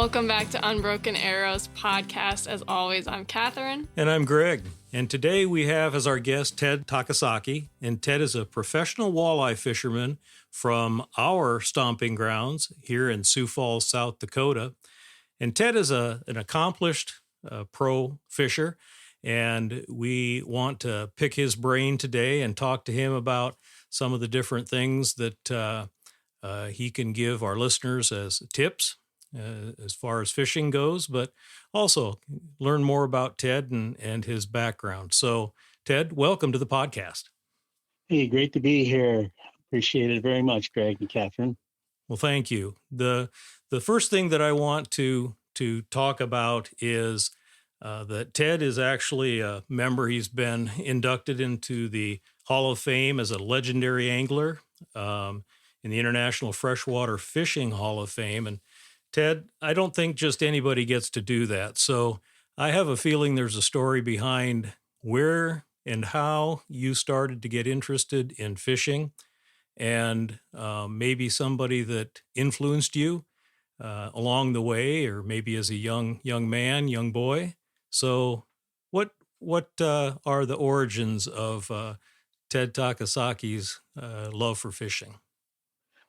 Welcome back to Unbroken Arrows podcast. As always, I'm Catherine. And I'm Greg. And today we have as our guest Ted Takasaki. And Ted is a professional walleye fisherman from our stomping grounds here in Sioux Falls, South Dakota. And Ted is an accomplished pro fisher. And we want to pick his brain today and talk to him about some of the different things that he can give our listeners as tips as far as fishing goes, but also learn more about Ted and his background. So, Ted, welcome to the podcast. Hey, great to be here. Appreciate it very much, Greg and Catherine. Well, thank you. The first thing that I want to talk about is that Ted is actually a member. He's been inducted into the Hall of Fame as a legendary angler in the International Freshwater Fishing Hall of Fame. And Ted, I don't think just anybody gets to do that. So I have a feeling there's a story behind where and how you started to get interested in fishing, and maybe somebody that influenced you along the way, or maybe as a young man, young boy. So what are the origins of Ted Takasaki's love for fishing?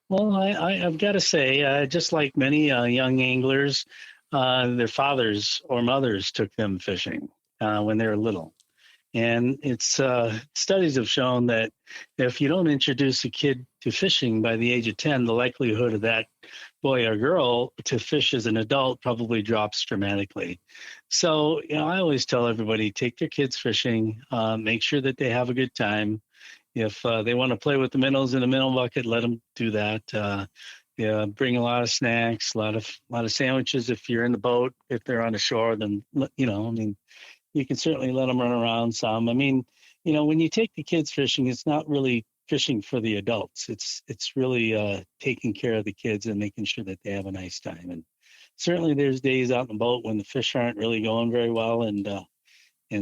Well, I've got to say, just like many young anglers, their fathers or mothers took them fishing when they were little. And it's studies have shown that if you don't introduce a kid to fishing by the age of 10, the likelihood of that boy or girl to fish as an adult probably drops dramatically. So, I always tell everybody, take their kids fishing, make sure that they have a good time. If they want to play with the minnows in the minnow bucket, let them do that. Bring a lot of snacks, a lot of sandwiches. If you're in the boat, if they're on the shore, then you can certainly let them run around some. When you take the kids fishing, it's not really fishing for the adults. It's really taking care of the kids and making sure that they have a nice time. And certainly, there's days out in the boat when the fish aren't really going very well, and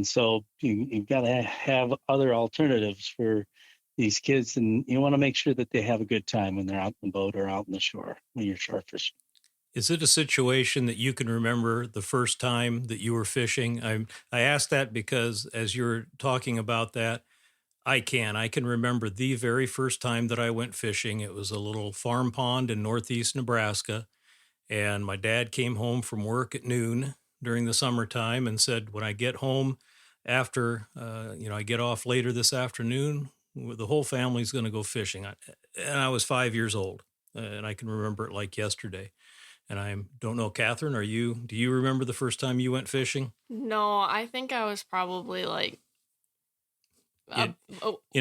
so you've got to have other alternatives for these kids, and you want to make sure that they have a good time when they're out in the boat or out in the shore when you're shore fishing. Is it a situation that you can remember the first time that you were fishing? I asked that because as you're talking about that, I can remember the very first time that I went fishing. It was a little farm pond in northeast Nebraska, and my dad came home from work at noon during the summertime and said, when I get home after, I get off later this afternoon, the whole family's going to go fishing. And I was 5 years old, and I can remember it like yesterday. And I don't know, Catherine, do you remember the first time you went fishing? No, I think I was probably in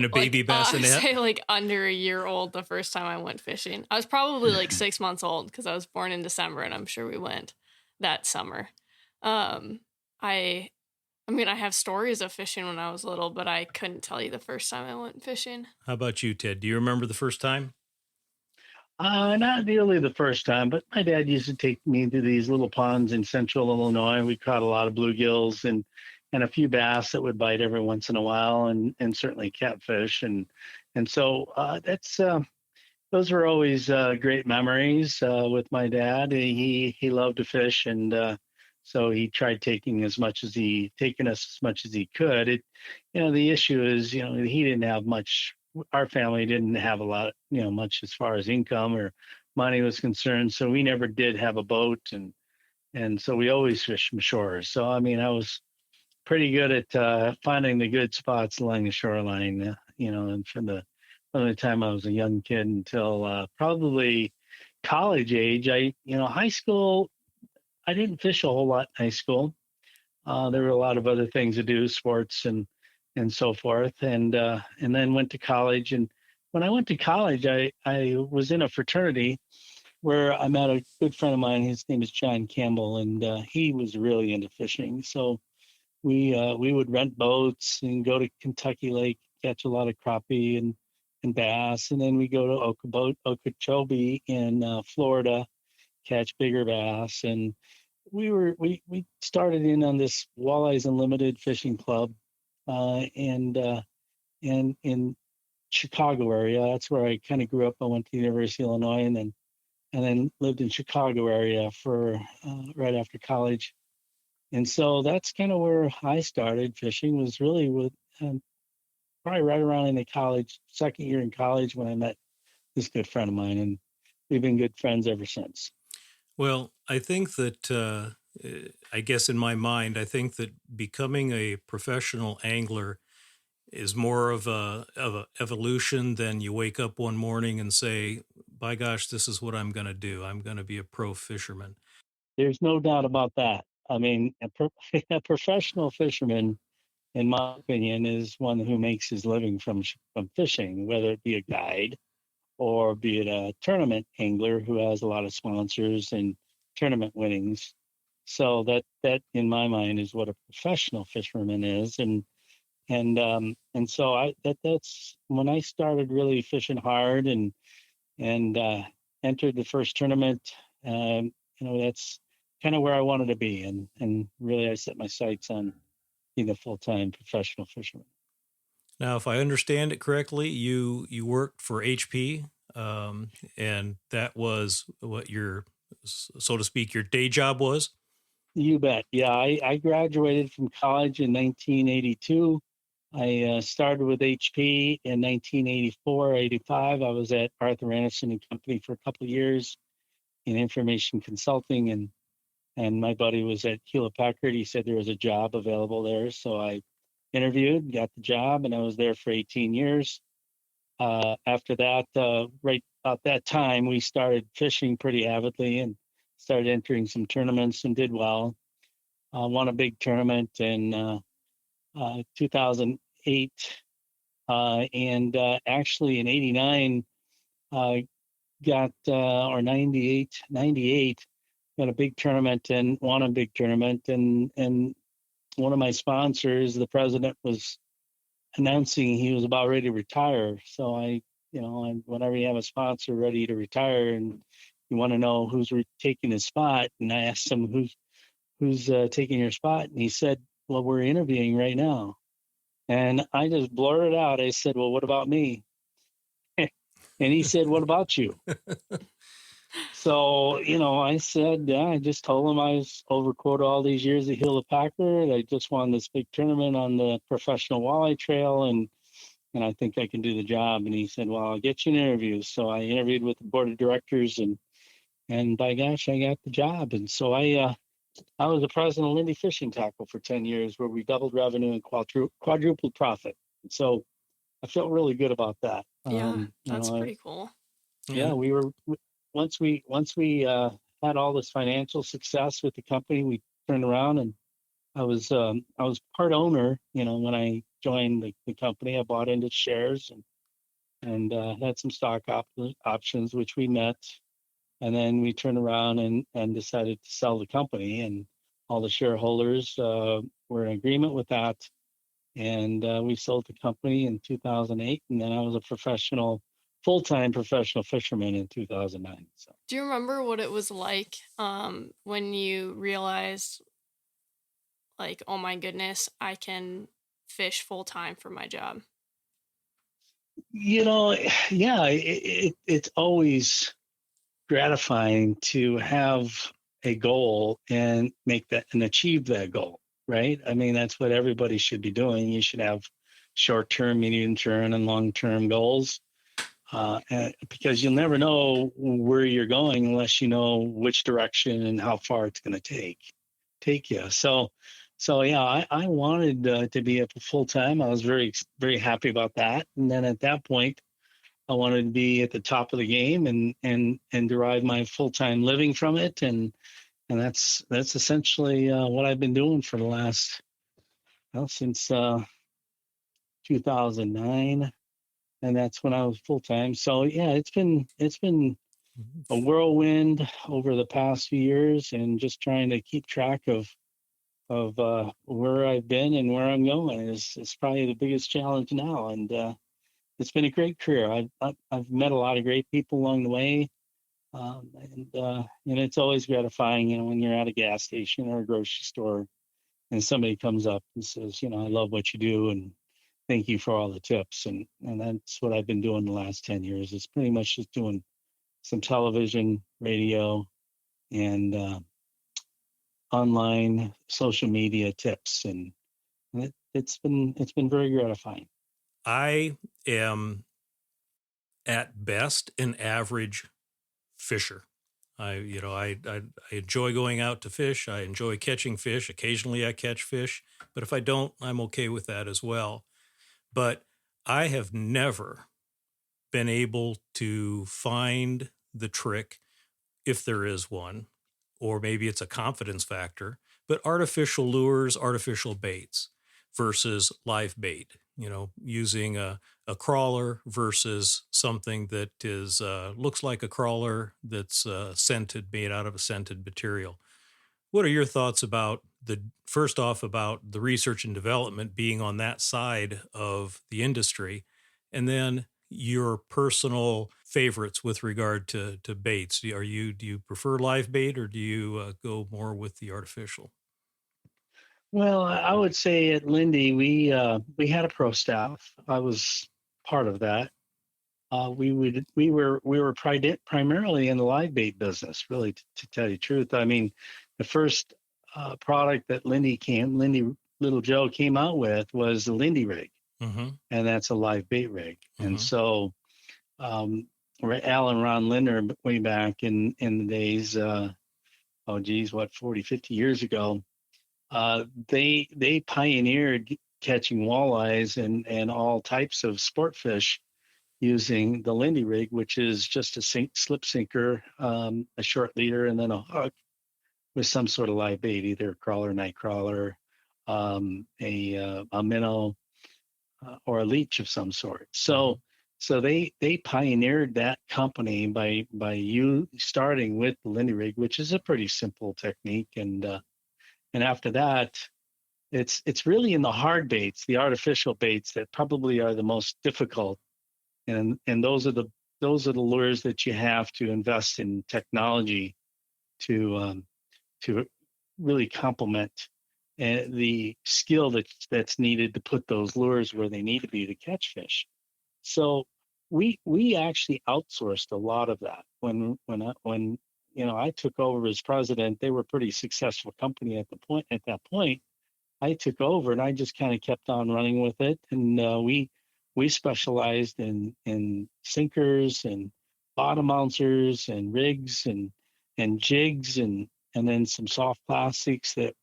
a baby bassinet? I would say under a year old the first time I went fishing. I was probably 6 months old because I was born in December, and I'm sure we went that summer. I have stories of fishing when I was little, but I couldn't tell you the first time I went fishing. How about you, Ted? Do you remember the first time? Not really the first time, but my dad used to take me to these little ponds in central Illinois. We caught a lot of bluegills and a few bass that would bite every once in a while, and certainly catfish. And so those were always great memories with my dad. He loved to fish, and so he tried taking us as much as he could. The issue is, he didn't have much. Our family didn't have a lot, much as far as income or money was concerned. So we never did have a boat, and so we always fished from shores. So I was pretty good at finding the good spots along the shoreline. And from the time I was a young kid until probably college age. High school, I didn't fish a whole lot in high school. There were a lot of other things to do, sports and so forth, and then went to college. And when I went to college, I was in a fraternity where I met a good friend of mine. His name is John Campbell, and he was really into fishing. So we would rent boats and go to Kentucky Lake, catch a lot of crappie and bass, and then we go to Okeechobee in Florida, catch bigger bass. And we started in on this Walleyes Unlimited fishing club, and in Chicago area. That's where I kind of grew up. I went to the University of Illinois, and then and then lived in Chicago area for right after college. And so that's kind of where I started fishing, was really with probably right around in the college, second year in college, when I met this good friend of mine, and we've been good friends ever since. Well, I think that, I guess in my mind, I think that becoming a professional angler is more of a evolution than you wake up one morning and say, by gosh, this is what I'm going to do. I'm going to be a pro fisherman. There's no doubt about that. I mean, a professional fisherman, in my opinion, is one who makes his living from fishing, whether it be a guide or be it a tournament angler who has a lot of sponsors and tournament winnings. So that in my mind is what a professional fisherman is, and so that's when I started really fishing hard and entered the first tournament. That's kind of where I wanted to be, and really I set my sights on being a full-time professional fisherman. Now, if I understand it correctly, you worked for HP, and that was what your, so to speak, your day job was. You bet. Yeah, I graduated from college in 1982. I started with HP in 1984, 85. I was at Arthur Anderson and Company for a couple of years in information consulting, and my buddy was at Hewlett Packard. He said there was a job available there, so I interviewed, got the job, and I was there for 18 years. After that, right about that time, we started fishing pretty avidly and started entering some tournaments and did well. Won a big tournament in 2008, and actually in '89 got or 98 got a big tournament and won a big tournament, and one of my sponsors, the president, was announcing he was about ready to retire. So whenever you have a sponsor ready to retire and you want to know who's taking his spot, and I asked him who's taking your spot, and he said, "Well, we're interviewing right now." And I just blurted out. I said, "Well, what about me?" And he said, "What about you?" So, I said, yeah, I just told him I was overquoted all these years at Hewlett Packard. I just won this big tournament on the professional walleye trail, and I think I can do the job. And he said, "Well, I'll get you an interview." So I interviewed with the board of directors, and by gosh, I got the job. And so I was the president of Lindy Fishing Tackle for 10 years, where we doubled revenue and quadrupled profit. So I felt really good about that. Yeah, that's pretty cool. Yeah, we were once we had all this financial success with the company, we turned around, and I was part owner. When I joined the company, I bought into shares and had some stock options, which we met. And then we turned around and decided to sell the company, and all the shareholders were in agreement with that. And we sold the company in 2008, and then I was a full-time professional fisherman in 2009. So. Do you remember what it was like when you realized, like, oh my goodness, I can fish full-time for my job? Yeah, it's always gratifying to have a goal and make that and achieve that goal, right? I mean, that's what everybody should be doing. You should have short-term, medium-term, and long-term goals, because you'll never know where you're going unless you know which direction and how far it's going to take you. So yeah, I wanted to be up full time. I was very, very happy about that. And then at that point, I wanted to be at the top of the game and derive my full time living from it. And that's essentially what I've been doing for the last since 2009, and that's when I was full time. So yeah, it's been a whirlwind over the past few years, and just trying to keep track of where I've been and where I'm going is probably the biggest challenge now. And it's been a great career. I've met a lot of great people along the way, and it's always gratifying, when you're at a gas station or a grocery store, and somebody comes up and says, "I love what you do, and thank you for all the tips." And that's what I've been doing the last 10 years. It's pretty much just doing some television, radio, and online social media tips, and it's been very gratifying. I am at best an average fisher. I enjoy going out to fish. I enjoy catching fish. Occasionally I catch fish, but if I don't, I'm okay with that as well. But I have never been able to find the trick, if there is one, or maybe it's a confidence factor, but artificial lures, artificial baits versus live bait, using a crawler versus something that is looks like a crawler that's scented, made out of a scented material. What are your thoughts about first off, about the research and development being on that side of the industry, and then your personal favorites with regard to baits? Do you prefer live bait, or do you go more with the artificial? Well, I would say at Lindy, we had a pro staff. I was part of that. We were primarily in the live bait business, really, to tell you the truth. I mean, the first product that Lindy Little Joe came out with was the Lindy rig, Mm-hmm. and that's a live bait rig. And Mm-hmm. so, Al and Ron Linder, way back in the days, oh geez, what, 40, 50 years ago, they pioneered catching walleyes and all types of sport fish using the Lindy rig, which is just a slip sinker, a short leader, and then a hook with some sort of live bait, either a crawler, night crawler, a minnow, or a leech of some sort. Mm-hmm. So they pioneered that company by you starting with the Lindy rig, which is a pretty simple technique, and after that, it's really in the hard baits, the artificial baits, that probably are the most difficult, and those are the lures that you have to invest in technology to really complement the skill that's needed to put those lures where they need to be to catch fish. So we actually outsourced a lot of that when I took over as president. They were a pretty successful company at that point. I took over and I just kind of kept on running with it, and we specialized in sinkers and bottom bouncers and rigs and jigs and then some soft plastics that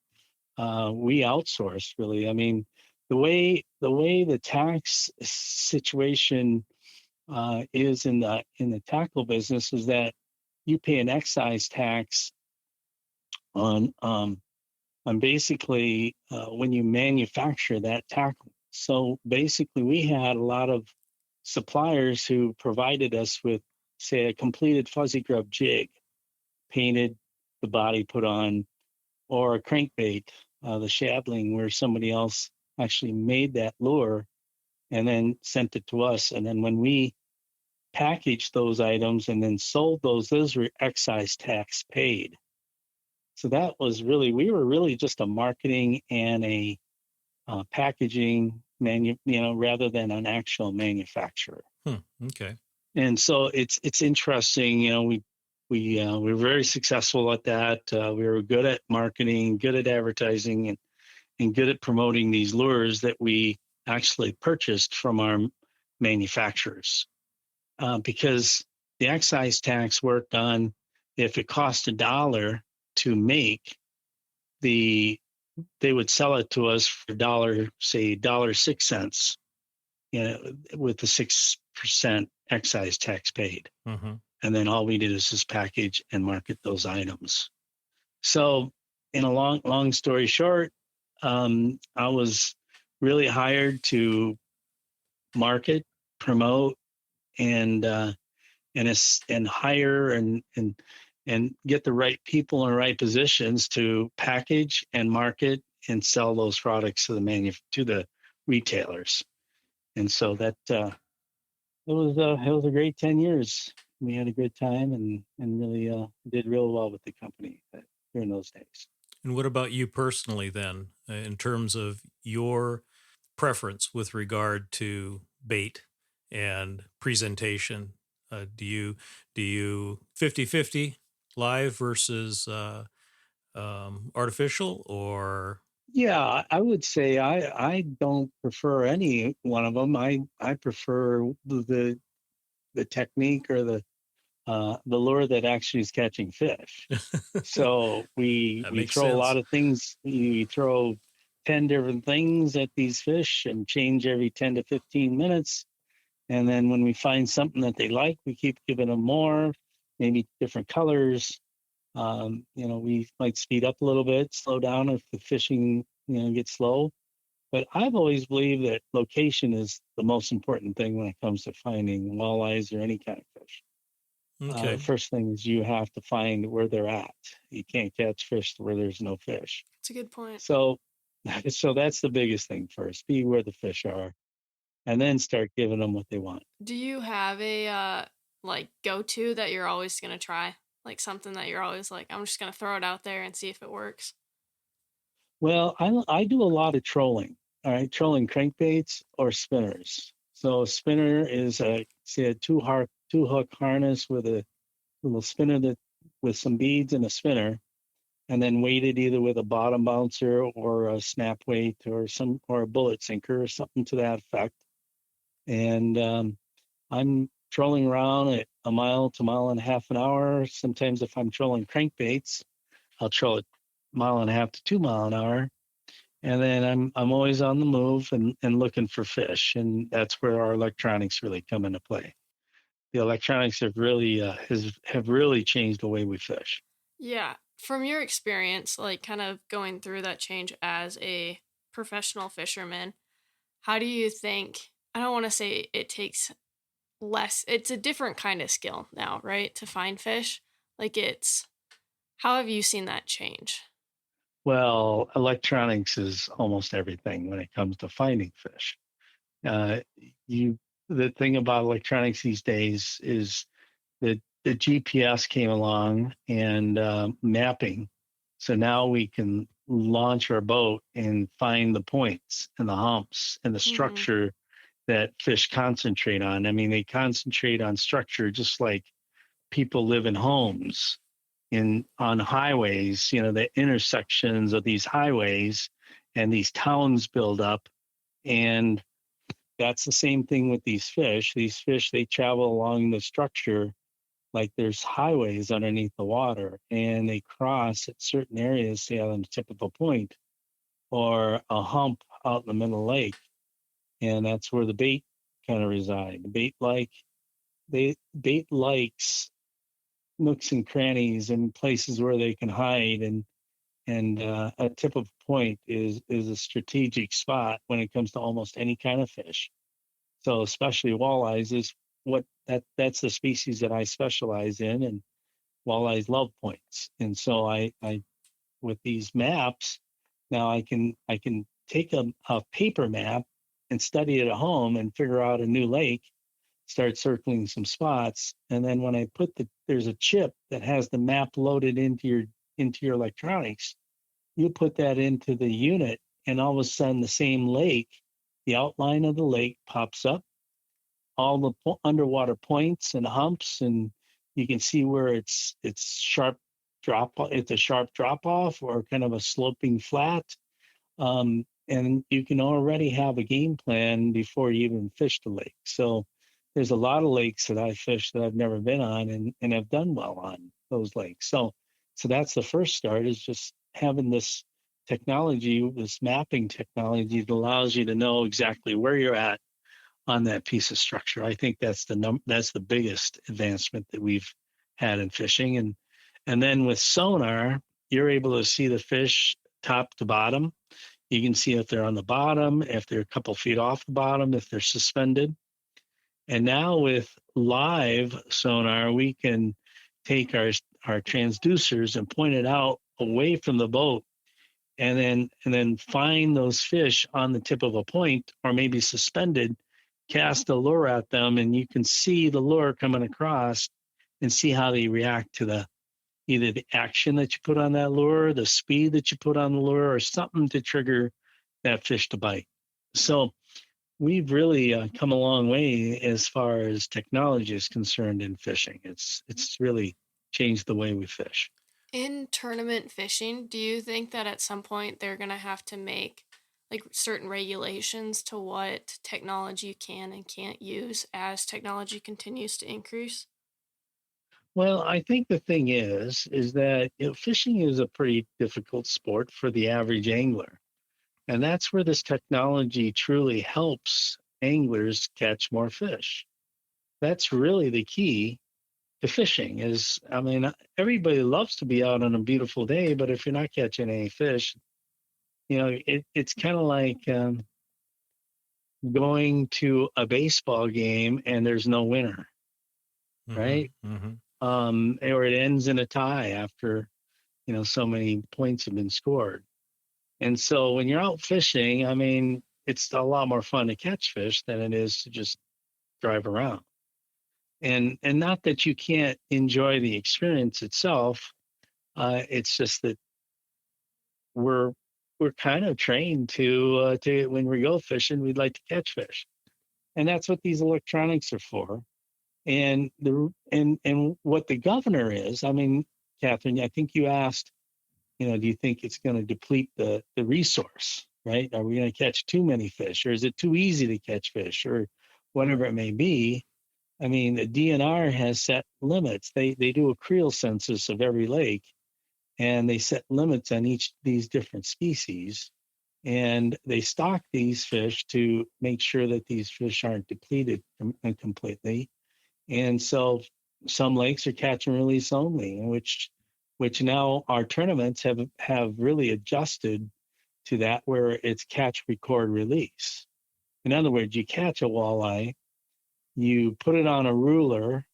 we outsourced, really. I mean, the way the tax situation is in the tackle business is that you pay an excise tax on basically when you manufacture that tackle. So basically, we had a lot of suppliers who provided us with, say, a completed fuzzy grub jig, painted, the body put on, or a crankbait, the shadling, where somebody else actually made that lure and then sent it to us. And then when we packaged those items and then sold those were excise tax paid. So that was really, we were really just a marketing and a packaging rather than an actual manufacturer. Okay. And so it's interesting. We were very successful at that. We were good at marketing, good at advertising, and good at promoting these lures that we actually purchased from our manufacturers. Because the excise tax worked on, if it cost $1 to make, they would sell it to us for $1.06, with the 6% excise tax paid. Mm-hmm. And then all we did is just package and market those items. So, in a long story short, I was really hired to market, promote, and hire and get the right people in the right positions to package and market and sell those products to the retailers. And so that it was a great 10 years. We had a good time and really did real well with the company during those days. And what about you personally then, in terms of your preference with regard to bait and presentation? Do you 50-50 live versus artificial, or Yeah, I would say I don't prefer any one of them. I prefer the technique or the lure that actually is catching fish. So that we makes throw a lot sense? of things. We throw 10 different things at these fish and change every 10 to 15 minutes. And then when we find something that they like, we keep giving them more, maybe different colors. We might speed up a little bit, slow down if the fishing, gets slow. But I've always believed that location is the most important thing when it comes to finding walleyes or any kind of fish. The Okay. first thing is you have to find where they're at. You can't catch fish where there's no fish. It's a good point. So, so that's the biggest thing first. Be where the fish are, and then start giving them what they want. Do you have a like go-to that you're always gonna try? Like something that you're always like, I'm just gonna throw it out there and see if it works. Well, I do a lot of trolling. All right, trolling crankbaits or spinners. So a spinner is a two hook harness with a little spinner that with some beads and a spinner, and then weighted either with a bottom bouncer or a snap weight or a bullet sinker or something to that effect. And I'm trolling around at a mile to mile and a half an hour. Sometimes if I'm trolling crankbaits, I'll troll at mile and a half to 2 mile an hour. And then I'm always on the move and looking for fish, and that's where our electronics really come into play. The electronics have really changed the way we fish. Yeah. From your experience, like kind of going through that change as a professional fisherman, how do you think, I don't want to say it takes less, it's a different kind of skill now, right? To find fish. Like how have you seen that change? Well, electronics is almost everything when it comes to finding fish. Uh, you the thing about electronics these days is that the GPS came along and mapping. So now we can launch our boat and find the points and the humps and the Mm-hmm. structure that fish concentrate on. I mean, they concentrate on structure just like people live in homes in on highways, the intersections of these highways and these towns build up. And that's the same thing with these fish. These fish, they travel along the structure like there's highways underneath the water and they cross at certain areas, say on the tip of a point or a hump out in the middle of the lake. And that's where the bait kind of reside. The bait likes nooks and crannies and places where they can hide, and a tip of a point is a strategic spot when it comes to almost any kind of fish. So especially walleyes is that's the species that I specialize in, and walleyes love points. And so I with these maps now I can take a paper map and study it at home and figure out a new lake, start circling some spots, and then when I there's a chip that has the map loaded into your electronics. You put that into the unit, and all of a sudden the same lake, the outline of the lake pops up, all the underwater points and humps, and you can see where it's a sharp drop off or kind of a sloping flat. And you can already have a game plan before you even fish the lake. So there's a lot of lakes that I fish that I've never been on and have done well on those lakes. So that's the first start, is just having this technology, this mapping technology that allows you to know exactly where you're at on that piece of structure. I think that's the biggest advancement that we've had in fishing. And then with sonar, you're able to see the fish top to bottom. You can see if they're on the bottom, if they're a couple feet off the bottom, if they're suspended. And now with live sonar, we can take our transducers and point it out away from the boat, and then find those fish on the tip of a point or maybe suspended, cast a lure at them, and you can see the lure coming across and see how they react to either the action that you put on that lure, the speed that you put on the lure, or something to trigger that fish to bite. So we've really come a long way as far as technology is concerned in fishing. It's really changed the way we fish. In tournament fishing, do you think that at some point they're going to have to make like certain regulations to what technology you can and can't use as technology continues to increase? Well, I think the thing is that fishing is a pretty difficult sport for the average angler, and that's where this technology truly helps anglers catch more fish. That's really the key to fishing. Is I mean, everybody loves to be out on a beautiful day, but if you're not catching any fish, it's kind of like going to a baseball game and there's no winner, Mm-hmm. right? Mm-hmm. Or it ends in a tie after so many points have been scored. And so when you're out fishing, I mean, it's a lot more fun to catch fish than it is to just drive around. And not that you can't enjoy the experience itself. It's just that we're we're kind of trained to when we go fishing, we'd like to catch fish, and that's what these electronics are for. And what the governor is, I mean, Catherine, I think you asked, do you think it's going to deplete the resource, right? Are we going to catch too many fish, or is it too easy to catch fish, or whatever it may be? I mean, the DNR has set limits. They do a creel census of every lake, and they set limits on each of these different species. And they stock these fish to make sure that these fish aren't depleted completely. And so some lakes are catch and release only, which now our tournaments have really adjusted to that, where it's catch, record, release. In other words, you catch a walleye, you put it on a ruler,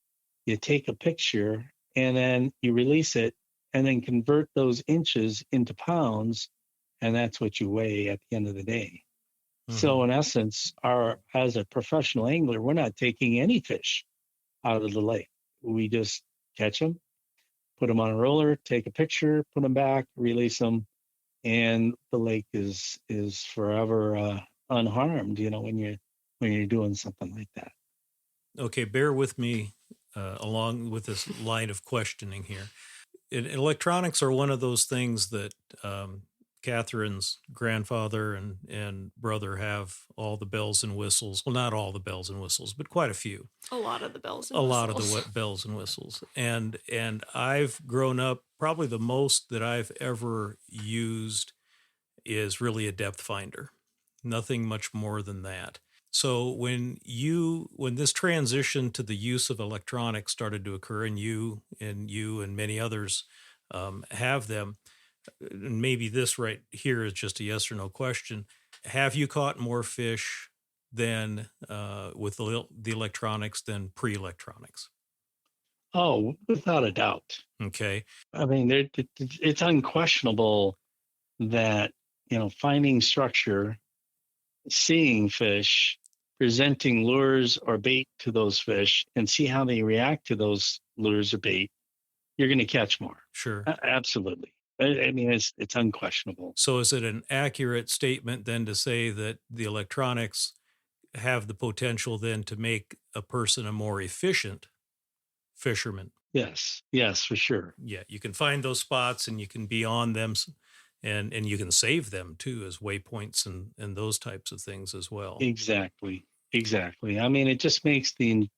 you take a picture, and then you release it, and then convert those inches into pounds, and that's what you weigh at the end of the day. Mm-hmm. So in essence, our as a professional angler, we're not taking any fish out of the lake. We just catch them, put them on a roller, take a picture, put them back, release them, and the lake is forever unharmed. When you're doing something like that. Okay, bear with me along with this line of questioning here. Electronics are one of those things that Catherine's grandfather and brother have all the bells and whistles. Well, not all the bells and whistles, but quite a few. A lot of the bells A and lot of the whistles. bells and whistles. And I've grown up, probably the most that I've ever used is really a depth finder. Nothing much more than that. So when this transition to the use of electronics started to occur, and you and many others have them, and maybe this right here is just a yes or no question: have you caught more fish than with the electronics than pre-electronics? Oh, without a doubt. Okay. I mean, it's unquestionable that finding structure, seeing fish, presenting lures or bait to those fish, and see how they react to those lures or bait, you're going to catch more. Sure. Absolutely. I mean, it's unquestionable. So is it an accurate statement then to say that the electronics have the potential then to make a person a more efficient fisherman? Yes, for sure. Yeah, you can find those spots and you can be on them, and you can save them too as waypoints and those types of things as well. Exactly. I mean, it just makes the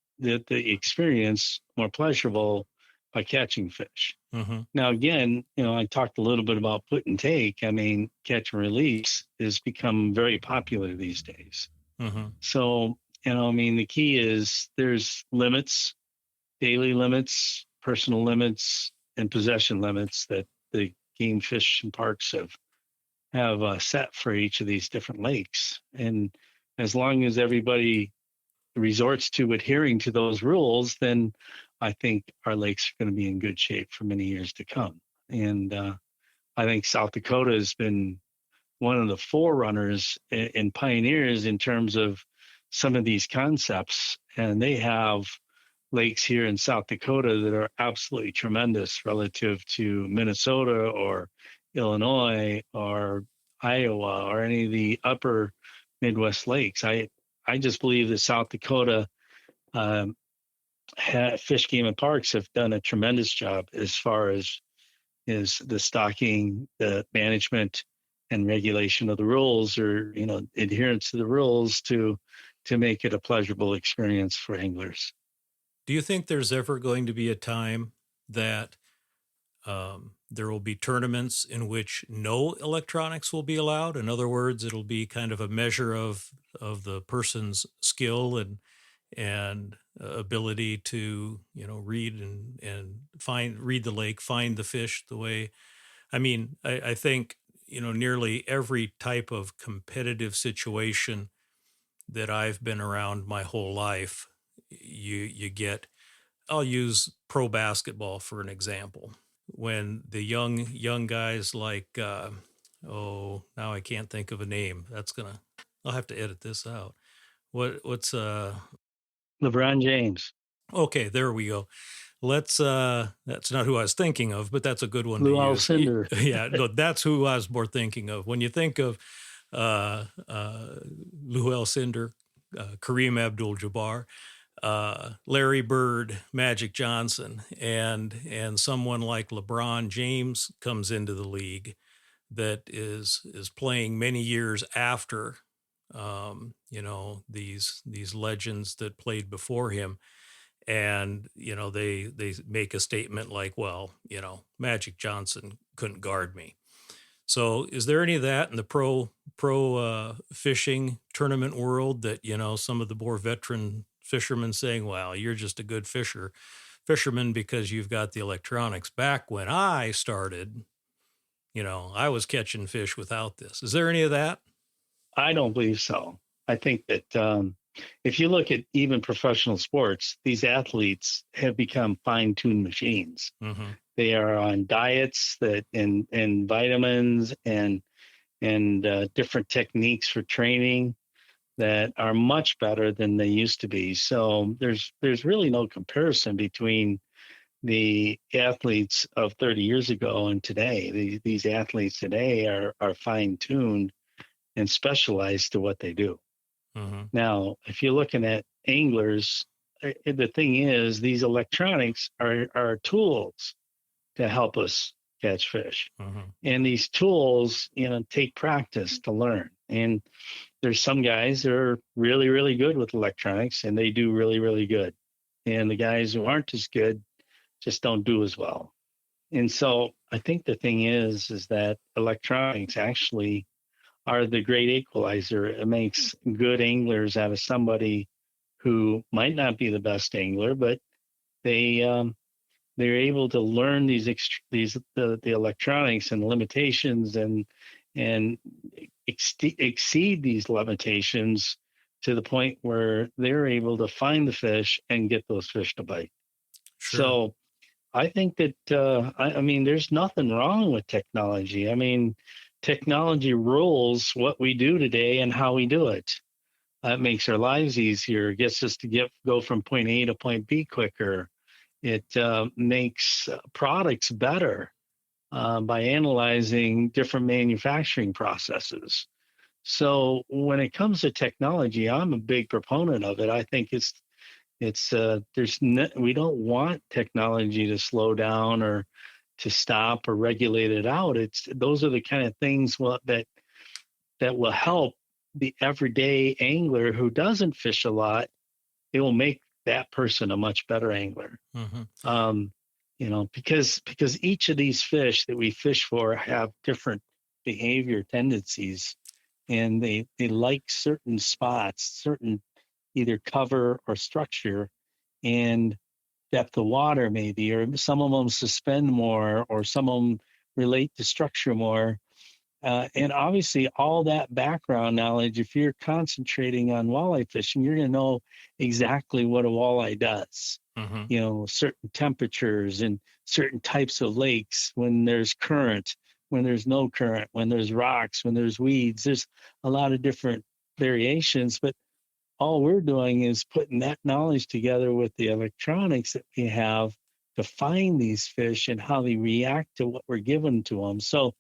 experience more pleasurable by catching fish. Mm-hmm. Now, again, I talked a little bit about put and take. I mean, catch and release has become very popular these days. Mm-hmm. So, I mean, the key is there's limits, daily limits, personal limits, and possession limits that the game fish and parks have set for each of these different lakes. And as long as everybody resorts to adhering to those rules, then I think our lakes are going to be in good shape for many years to come. And I think South Dakota has been one of the forerunners and pioneers in terms of some of these concepts. And they have lakes here in South Dakota that are absolutely tremendous relative to Minnesota or Illinois or Iowa or any of the upper Midwest lakes. I just believe that South Dakota um, Fish, Game, and Parks have done a tremendous job as far as is the stocking, the management, and regulation of the rules, or adherence to the rules to make it a pleasurable experience for anglers. Do you think there's ever going to be a time that there will be tournaments in which no electronics will be allowed? In other words, it'll be kind of a measure of the person's skill and ability to read and read the lake, find the fish the way. I mean, I think nearly every type of competitive situation that I've been around my whole life, you get. I'll use pro basketball for an example. When the young guys like now I can't think of a name. I'll have to edit this out. What's LeBron James. Okay, there we go. Let's that's not who I was thinking of, but that's a good one Lou to use. Alcindor. Yeah, no, that's who I was more thinking of. When you think of Lou Alcindor, Kareem Abdul-Jabbar, Larry Bird, Magic Johnson, and someone like LeBron James comes into the league that is playing many years after these legends that played before him, and they make a statement like, well, Magic Johnson couldn't guard me. So is there any of that in the pro fishing tournament world that some of the more veteran fishermen saying, well, you're just a good fisherman because you've got the electronics? Back when I started, I was catching fish without this. Is there any of that? I don't believe so. I think that if you look at even professional sports, these athletes have become fine-tuned machines. Mm-hmm. They are on diets and vitamins and different techniques for training that are much better than they used to be. So there's really no comparison between the athletes of 30 years ago and today. These athletes today are fine-tuned and specialized to what they do. Mm-hmm. Now, if you're looking at anglers, the thing is, these electronics are tools to help us catch fish. Mm-hmm. And these tools, take practice to learn. And there's some guys that are really, really good with electronics, and they do really, really good. And the guys who aren't as good just don't do as well. And so I think the thing is that electronics actually are the great equalizer. It makes good anglers out of somebody who might not be the best angler, but they're able to learn the electronics and limitations and exceed these limitations to the point where they're able to find the fish and get those fish to bite. Sure. So I think that I mean, there's nothing wrong with technology. I mean, technology rules what we do today and how we do it. It makes our lives easier, gets us to go from point A to point B quicker. It makes products better by analyzing different manufacturing processes. So when it comes to technology, I'm a big proponent of it. I think we don't want technology to slow down or to stop or regulate it out. Those are the kind of things that will help the everyday angler who doesn't fish a lot. It will make that person a much better angler. Mm-hmm. Because each of these fish that we fish for have different behavior tendencies, and they like certain spots, certain either cover or structure, and depth of water maybe, or some of them suspend more, or some of them relate to structure more. And obviously all that background knowledge, if you're concentrating on walleye fishing, you're going to know exactly what a walleye does. Mm-hmm. Certain temperatures and certain types of lakes, when there's current, when there's no current, when there's rocks, when there's weeds. There's a lot of different variations, but all we're doing is putting that knowledge together with the electronics that we have to find these fish and how they react to what we're giving to them. So,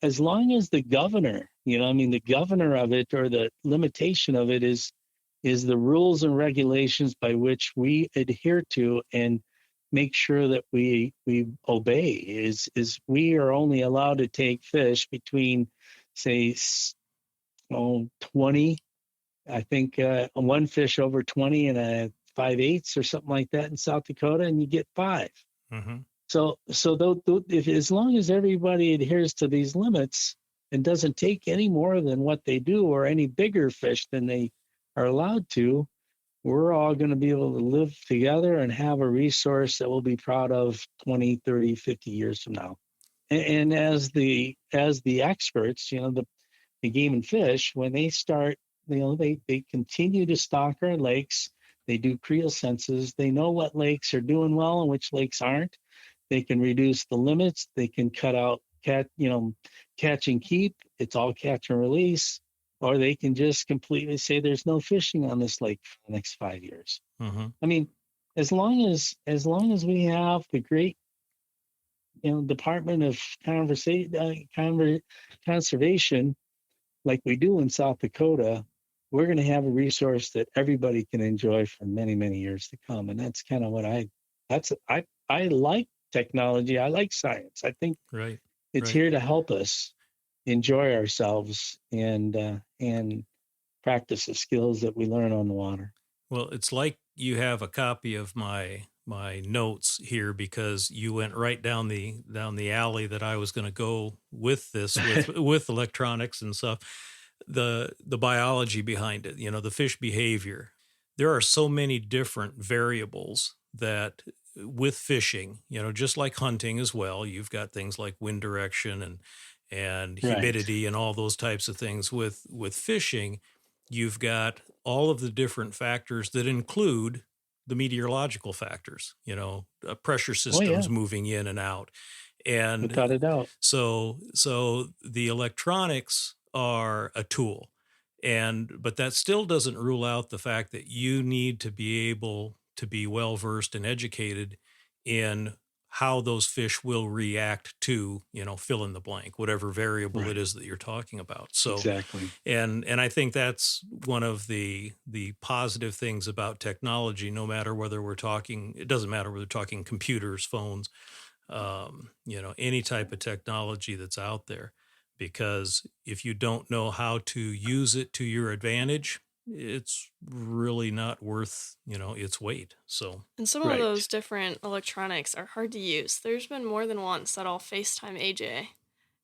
as long as the governor I mean, the governor of it, or the limitation of it, is the rules and regulations by which we adhere to and make sure that we obey. Is we are only allowed to take fish between, say, 20. I think one fish over 20 and a 5/8 or something like that in South Dakota, and you get 5. Mm-hmm. So if, as long as everybody adheres to these limits and doesn't take any more than what they do, or any bigger fish than they are allowed to, we're all going to be able to live together and have a resource that we'll be proud of 20, 30, 50 years from now. And as the experts, the game and fish, when they start, they continue to stock our lakes. They do creel census. They know what lakes are doing well and which lakes aren't. They can reduce the limits. They can cut out catch and keep. It's all catch and release. Or they can just completely say there's no fishing on this lake for the next 5 years. Mm-hmm. I mean, as long as we have the great Department of Conservation, like we do in South Dakota, we're going to have a resource that everybody can enjoy for many, many years to come. And that's kind of what I like technology. I like science. I think Right. it's here to help us enjoy ourselves and practice the skills that we learn on the water. Well, it's like you have a copy of my notes here, because you went right down the alley that I was going to go with this, with electronics and stuff. The biology behind it, the fish behavior. There are so many different variables that with fishing, just like hunting as well, you've got things like wind direction and humidity and all those types of things. With fishing, you've got all of the different factors that include the meteorological factors, pressure systems moving in and out. And without a doubt. So the electronics are a tool, but that still doesn't rule out the fact that you need to be able to be well versed and educated in how those fish will react to, fill in the blank, whatever variable it is that you're talking about. So exactly. And I think that's one of the positive things about technology, no matter whether it doesn't matter whether we're talking computers, phones, any type of technology that's out there, because if you don't know how to use it to your advantage, it's really not worth, its weight. So, And some of those different electronics are hard to use. There's been more than once that I'll FaceTime AJ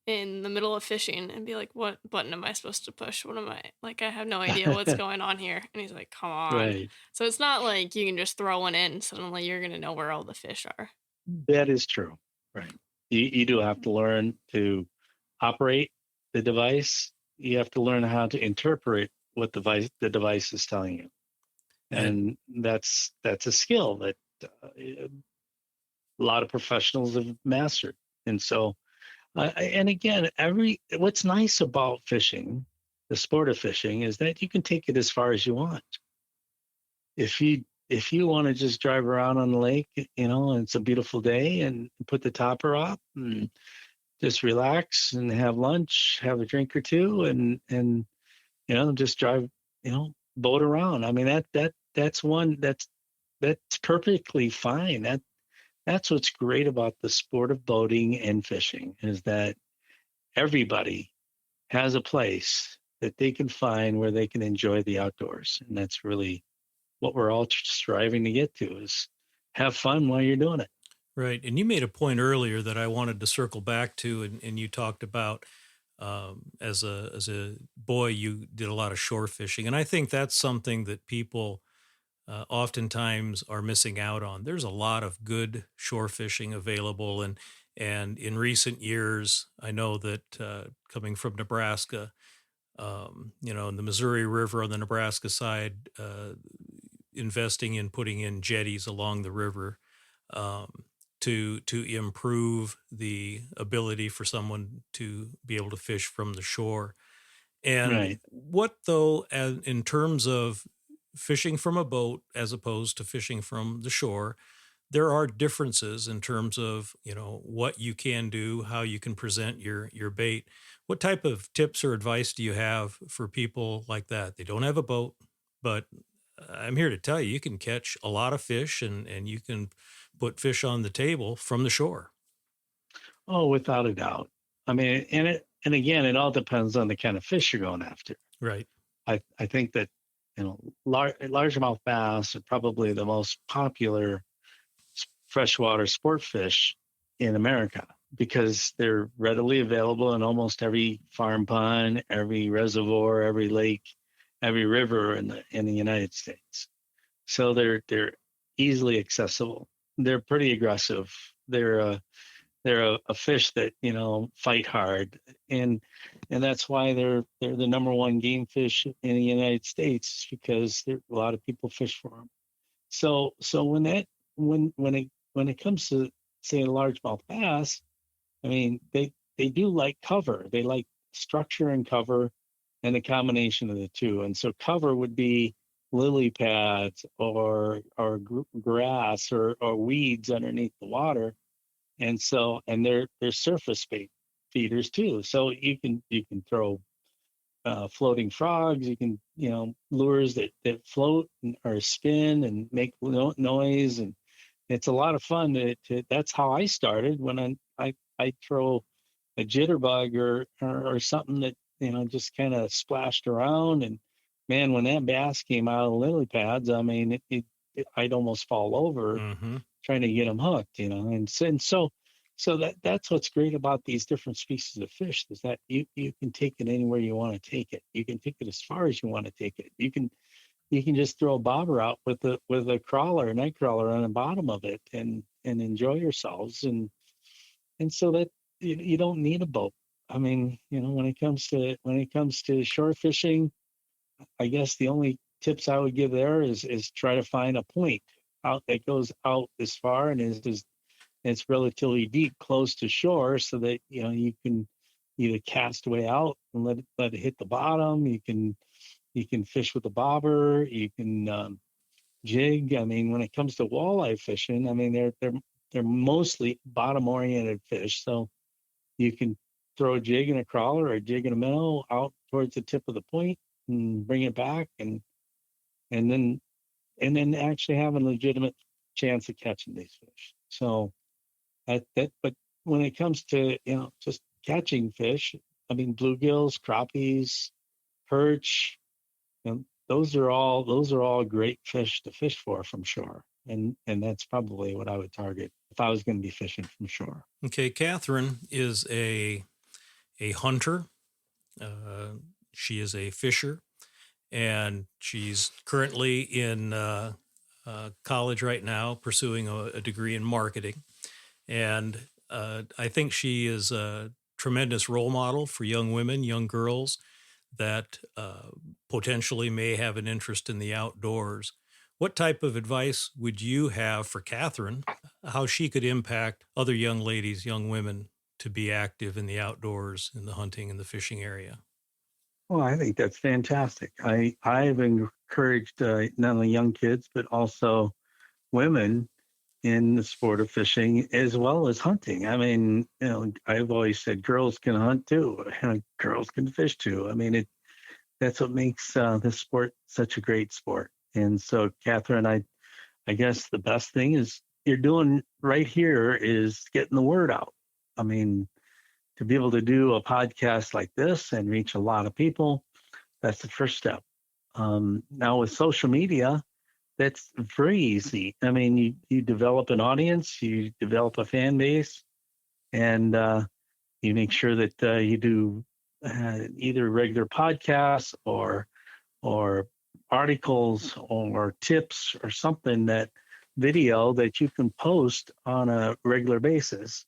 in the middle of fishing and be like, what button am I supposed to push? What am I, like, I have no idea what's going on here. And he's like, come on. Right. So it's not like you can just throw one in, suddenly you're going to know where all the fish are. That is true. Right. You do have to learn to operate the device. You have to learn how to interpret what the device is telling you. And that's a skill that a lot of professionals have mastered. And so, and again, what's nice about fishing, the sport of fishing, is that you can take it as far as you want. If you want to just drive around on the lake, and it's a beautiful day, and put the topper up and just relax and have lunch, have a drink or two, and just drive, boat around. I mean, that's perfectly fine. That's what's great about the sport of boating and fishing, is that everybody has a place that they can find where they can enjoy the outdoors. And that's really what we're all striving to get to, is have fun while you're doing it. Right. And you made a point earlier that I wanted to circle back to, and you talked about as a boy, you did a lot of shore fishing. And I think that's something that people oftentimes are missing out on. There's a lot of good shore fishing available. And in recent years, I know that coming from Nebraska, in the Missouri River on the Nebraska side, investing in putting in jetties along the river to improve the ability for someone to be able to fish from the shore. And what though, in terms of fishing from a boat as opposed to fishing from the shore, there are differences in terms of, what you can do, how you can present your bait. What type of tips or advice do you have for people like that? They don't have a boat, but I'm here to tell you, you can catch a lot of fish and you can put fish on the table from the shore. Oh, without a doubt. I mean, and again, it all depends on the kind of fish you're going after. Right. I think that largemouth bass are probably the most popular freshwater sport fish in America because they're readily available in almost every farm pond, every reservoir, every lake, every river in the United States. So they're easily accessible. They're pretty aggressive. They're a fish that fight hard, and that's why they're the number one game fish in the United States because a lot of people fish for them. So when it comes to say a largemouth bass, I mean they do like cover. They like structure and cover, and the combination of the two. And so cover would be lily pads or grass or weeds underneath the water, and they're surface bait feeders too. So you can throw floating frogs. You can lures that float or spin and make noise, and it's a lot of fun. That's how I started when I throw a jitterbug or something that just kind of splashed around, and man, when that bass came out of the lily pads, I mean I'd almost fall over Mm-hmm. trying to get them hooked, and so that's what's great about these different species of fish is that you can take it anywhere you want to take it. You can take it as far as you want to take it. You can just throw a bobber out with a crawler, a night crawler on the bottom of it, and enjoy yourselves. And so that you don't need a boat. I mean, when it comes to shore fishing, I guess the only tips I would give there is try to find a point out that goes out as far and is it's relatively deep, close to shore, so that you can either cast way out and let it hit the bottom. You can fish with a bobber. You can jig. I mean, when it comes to walleye fishing, I mean they're mostly bottom oriented fish, so you can throw a jig and a crawler or a jig and a minnow out towards the tip of the point and bring it back, and then actually have a legitimate chance of catching these fish. So but when it comes to just catching fish, I mean bluegills, crappies, perch, those are all great fish to fish for from shore, and that's probably what I would target if I was going to be fishing from shore. Okay, Catherine is a hunter. Uh, she is a fisher, and she's currently in college right now, pursuing a degree in marketing. And I think she is a tremendous role model for young women, young girls that potentially may have an interest in the outdoors. What type of advice would you have for Catherine, how she could impact other young ladies, young women to be active in the outdoors, in the hunting and the fishing area? Well, I think that's fantastic. I've encouraged not only young kids but also women in the sport of fishing as well as hunting. I mean, I've always said girls can hunt too, and girls can fish too. I mean, that's what makes this sport such a great sport. And so, Catherine, I guess the best thing is you're doing right here is getting the word out. I mean, to be able to do a podcast like this and reach a lot of people, that's the first step. Now with social media, that's very easy. I mean, you develop an audience, you develop a fan base, and you make sure that you do either regular podcasts or articles or tips or something that video that you can post on a regular basis,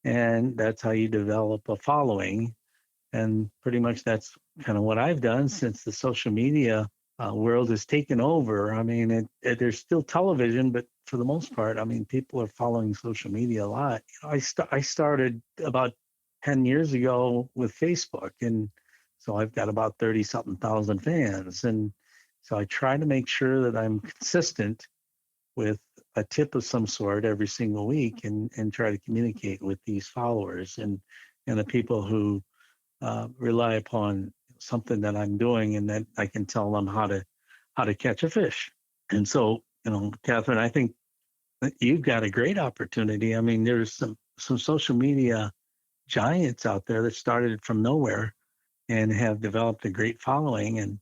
and that's how you develop a following. And pretty much that's kind of what I've done since the social media world has taken over. I mean, there's still television, but for the most part, I mean, people are following social media a lot. I started about 10 years ago with Facebook, and so I've got about 30 something thousand fans. And so I try to make sure that I'm consistent with a tip of some sort every single week and try to communicate with these followers and the people who rely upon something that I'm doing, and that I can tell them how to catch a fish. And so, Catherine, I think that you've got a great opportunity. I mean, there's some social media giants out there that started from nowhere and have developed a great following, and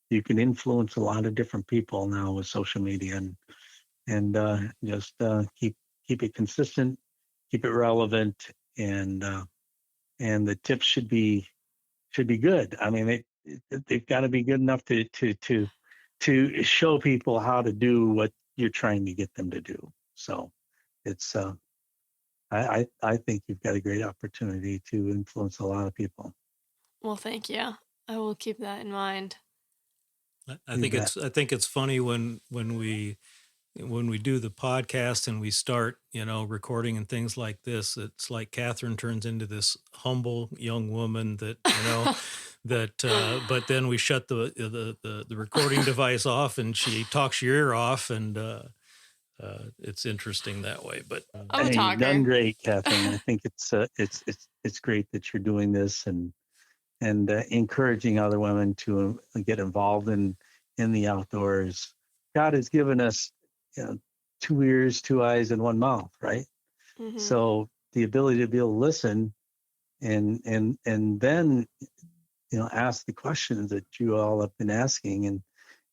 you can influence a lot of different people now with social media, and just keep it consistent, keep it relevant, and the tips should be good. I mean, they've got to be good enough to show people how to do what you're trying to get them to do. So it's I think you've got a great opportunity to influence a lot of people. Well, thank you. I will keep that in mind. I think it's funny when we do the podcast and we start, recording and things like this. It's like Catherine turns into this humble young woman that, that, but then we shut the recording device off and she talks your ear off, and it's interesting that way. But I'm a talker. You've done great, Catherine. I think it's great that you're doing this and encouraging other women to get involved in the outdoors. God has given us, 2 ears, 2 eyes, and 1 mouth, right? Mm-hmm. So the ability to be able to listen and then ask the questions that you all have been asking, and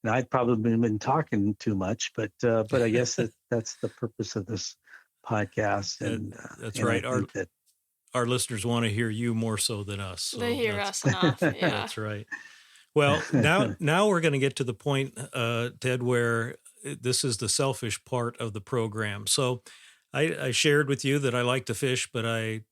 I've probably been talking too much, but I guess that's the purpose of this podcast. And that's and right. Our listeners want to hear you more so than us. So they hear us enough. Yeah, that's right. Well, now we're going to get to the point, Ted, where this is the selfish part of the program. So I shared with you that I like to fish, but I'd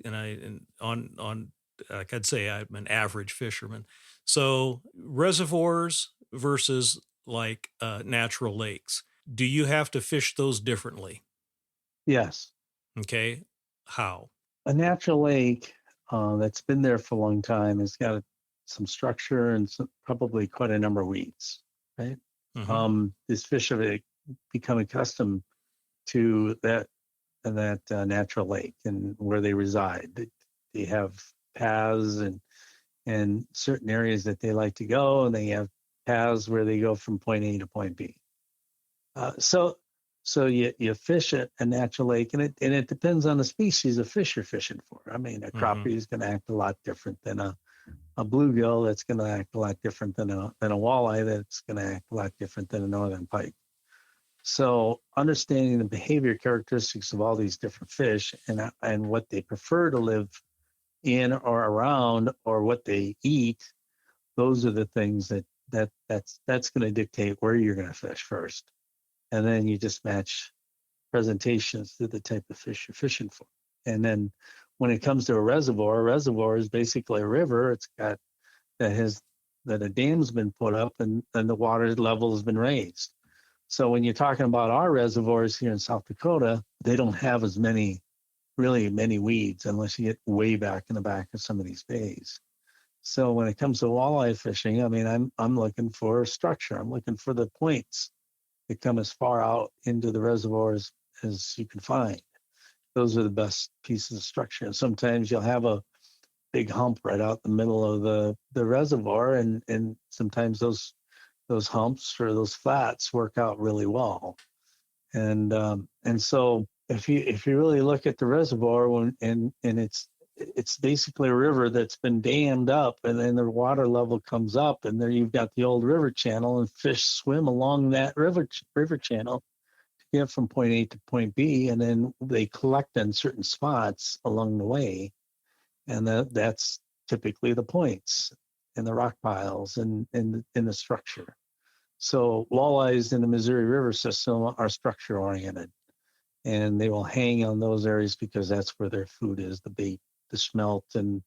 say I'm an average fisherman. So reservoirs versus like natural lakes. Do you have to fish those differently? Yes. Okay. How? A natural lake that's been there for a long time has got some structure and probably quite a number of weeds, right? Mm-hmm. These fish have become accustomed to that natural lake and where they reside. They have paths and certain areas that they like to go, and they have paths where they go from point A to point B. So you fish a natural lake, and it depends on the species of fish you're fishing for. I mean, a crappie is going to act a lot different than a bluegill. That's going to act a lot different than a walleye. That's going to act a lot different than a northern pike. So understanding the behavior characteristics of all these different fish and what they prefer to live in or around, or what they eat, those are the things that's going to dictate where you're going to fish first. And then you just match presentations to the type of fish you're fishing for. And then when it comes to a reservoir is basically a river. It's got that a dam's been put up and the water level has been raised. So when you're talking about our reservoirs here in South Dakota, they don't have as many weeds unless you get way back in the back of some of these bays. So when it comes to walleye fishing, I mean, I'm looking for structure. I'm looking for the points that come as far out into the reservoirs as you can find. Those are the best pieces of structure. And sometimes you'll have a big hump right out the middle of the reservoir, and sometimes those humps or those flats work out really well. And so if you really look at the reservoir, and it's basically a river that's been dammed up, and then the water level comes up, and there you've got the old river channel, and fish swim along that river channel to get from point A to point B, and then they collect in certain spots along the way, and that's typically the points and the rock piles and in the structure. So walleyes in the Missouri River system are structure oriented, and they will hang on those areas because that's where their food is, the bait, the smelt, and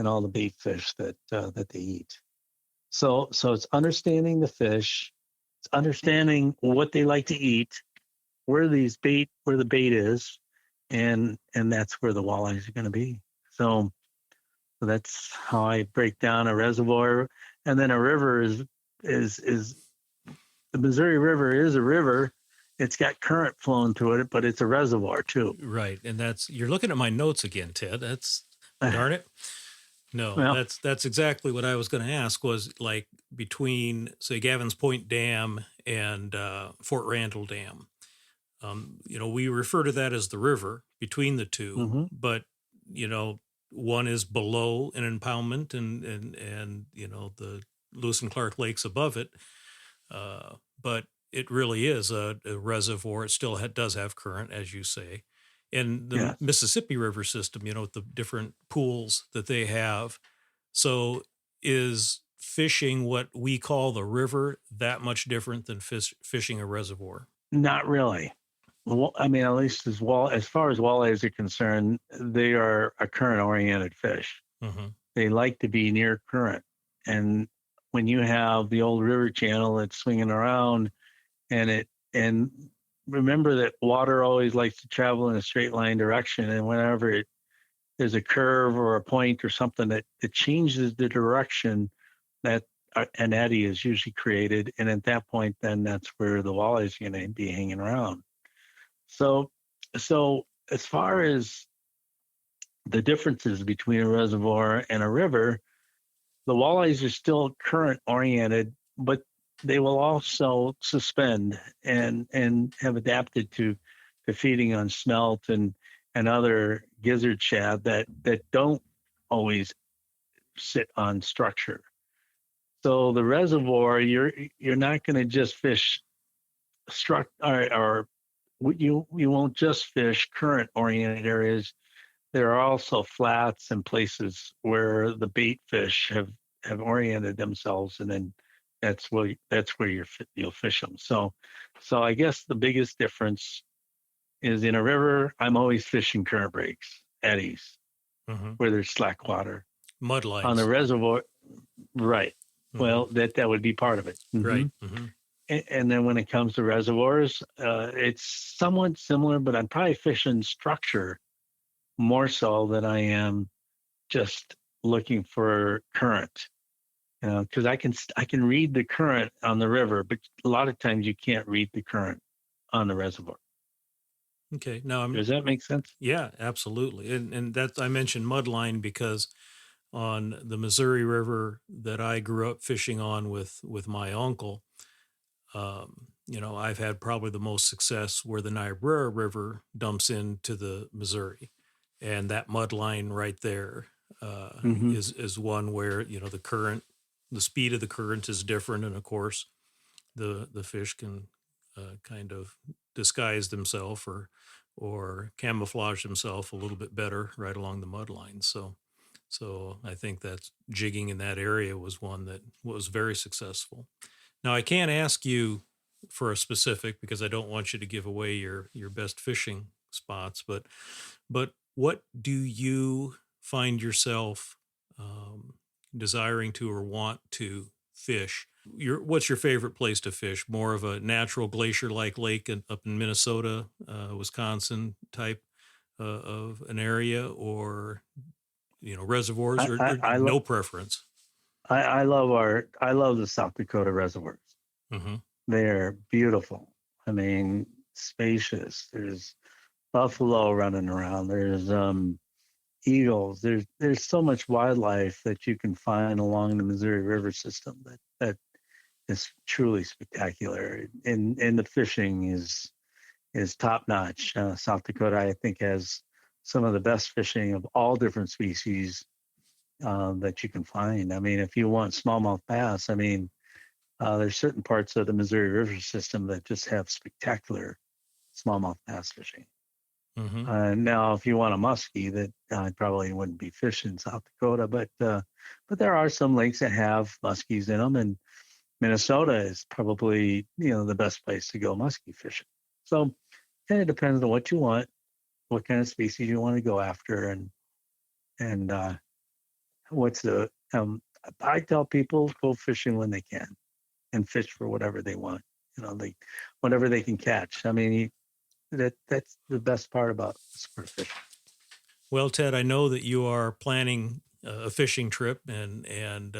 all the bait fish that they eat. So it's understanding the fish, it's understanding what they like to eat, where the bait is, and that's where the walleyes are going to be. So that's how I break down a reservoir. And then a river is the Missouri River is a river, it's got current flowing through it, but it's a reservoir too. Right. And you're looking at my notes again, Ted. That's darn it. No, Well, that's exactly what I was going to ask, was like between, say, Gavin's Point Dam and Fort Randall Dam. We refer to that as the river between the two, mm-hmm. but one is below an impoundment, and the Lewis and Clark Lakes above it. But it really is a reservoir. It still does have current, as you say. And the Yes. Mississippi River system, with the different pools that they have. So is fishing what we call the river that much different than fishing a reservoir? Not really. Well, I mean, at least as far as walleyes are concerned, they are a current-oriented fish. Mm-hmm. They like to be near current, and when you have the old river channel that's swinging around, and remember that water always likes to travel in a straight line direction, and whenever there's a curve or a point or something that changes the direction, that an eddy is usually created, and at that point, then that's where the walleyes are going to be hanging around. So as far as the differences between a reservoir and a river, the walleyes are still current oriented, but they will also suspend and have adapted to feeding on smelt and other gizzard shad that don't always sit on structure. So the reservoir, you're not going to just fish or you won't just fish current oriented areas. There are also flats and places where the bait fish have oriented themselves, and then that's where you'll fish them. So I guess the biggest difference is in a river, I'm always fishing current breaks, eddies, mm-hmm. where there's slack water. Mud lines. On the reservoir, right. Mm-hmm. Well, that would be part of it. Mm-hmm. Right. Mm-hmm. And then when it comes to reservoirs, it's somewhat similar, but I'm probably fishing structure more so than I am just looking for current. Because I can read the current on the river, but a lot of times you can't read the current on the reservoir. Okay. Now, does that make sense? Yeah, absolutely. And I mentioned mudline because on the Missouri River that I grew up fishing on with my uncle, I've had probably the most success where the Niobrara River dumps into the Missouri, and that mud line right there mm-hmm. is one where the speed of the current is different, and of course, the fish can kind of disguise themselves or camouflage themselves a little bit better right along the mud line. So I think that jigging in that area was one that was very successful. Now, I can't ask you for a specific because I don't want you to give away your best fishing spots, but what do you find yourself desiring to or want to fish? What's your favorite place to fish? More of a natural glacier-like lake up in Minnesota, Wisconsin type of an area, or reservoirs, or no preference? I love the South Dakota reservoirs. Mm-hmm. They're beautiful. I mean, spacious. There's buffalo running around. There's eagles. There's so much wildlife that you can find along the Missouri River system that is truly spectacular. And the fishing is top notch. South Dakota, I think, has some of the best fishing of all different species that you can find. I mean, if you want smallmouth bass, I mean, there's certain parts of the Missouri River system that just have spectacular smallmouth bass fishing. Mm-hmm. Now, if you want a muskie, that I probably wouldn't be fishing South Dakota, but there are some lakes that have muskies in them, and Minnesota is probably the best place to go muskie fishing. So, kind of depends on what you want, what kind of species you want to go after, and what's the I tell people go fishing when they can, and fish for whatever they want. Whatever they can catch. I mean, that's the best part about sport fishing. Well, Ted, I know that you are planning a fishing trip, and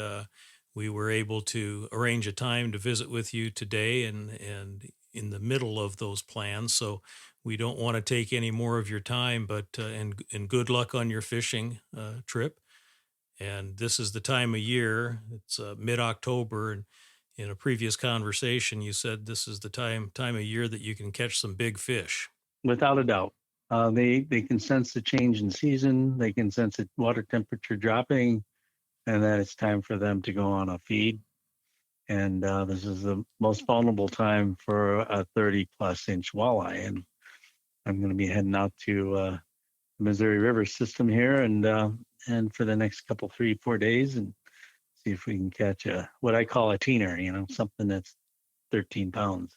we were able to arrange a time to visit with you today, and in the middle of those plans. So we don't want to take any more of your time, but and good luck on your fishing trip. And this is the time of year. It's mid-October, and in a previous conversation, you said this is the time of year that you can catch some big fish. Without a doubt. They can sense the change in season. They can sense the water temperature dropping, and that it's time for them to go on a feed. And this is the most vulnerable time for a 30-plus inch walleye. And I'm going to be heading out to the Missouri River system here, and for the next couple, 3-4 days, and see if we can catch what I call a teener. Something that's 13 pounds.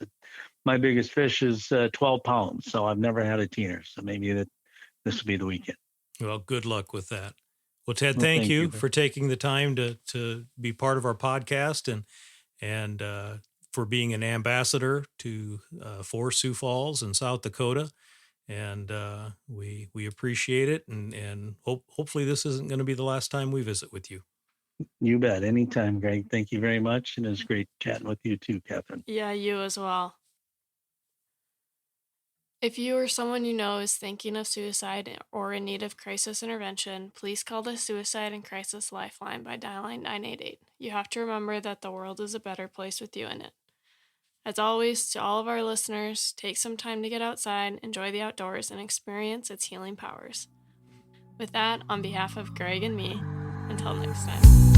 My biggest fish is 12 pounds, so I've never had a teener. So maybe this will be the weekend. Well, good luck with that. Well, Ted, Well, thank thank you you. for taking the time to be part of our podcast and for being an ambassador for Sioux Falls and South Dakota. And we appreciate it. And hopefully this isn't going to be the last time we visit with you. You bet. Anytime, Greg. Thank you very much. And it was great chatting with you too, Catherine. Yeah, you as well. If you or someone you know is thinking of suicide or in need of crisis intervention, please call the Suicide and Crisis Lifeline by dialing 988. You have to remember that the world is a better place with you in it. As always, to all of our listeners, take some time to get outside, enjoy the outdoors, and experience its healing powers. With that, on behalf of Greg and me, until next time.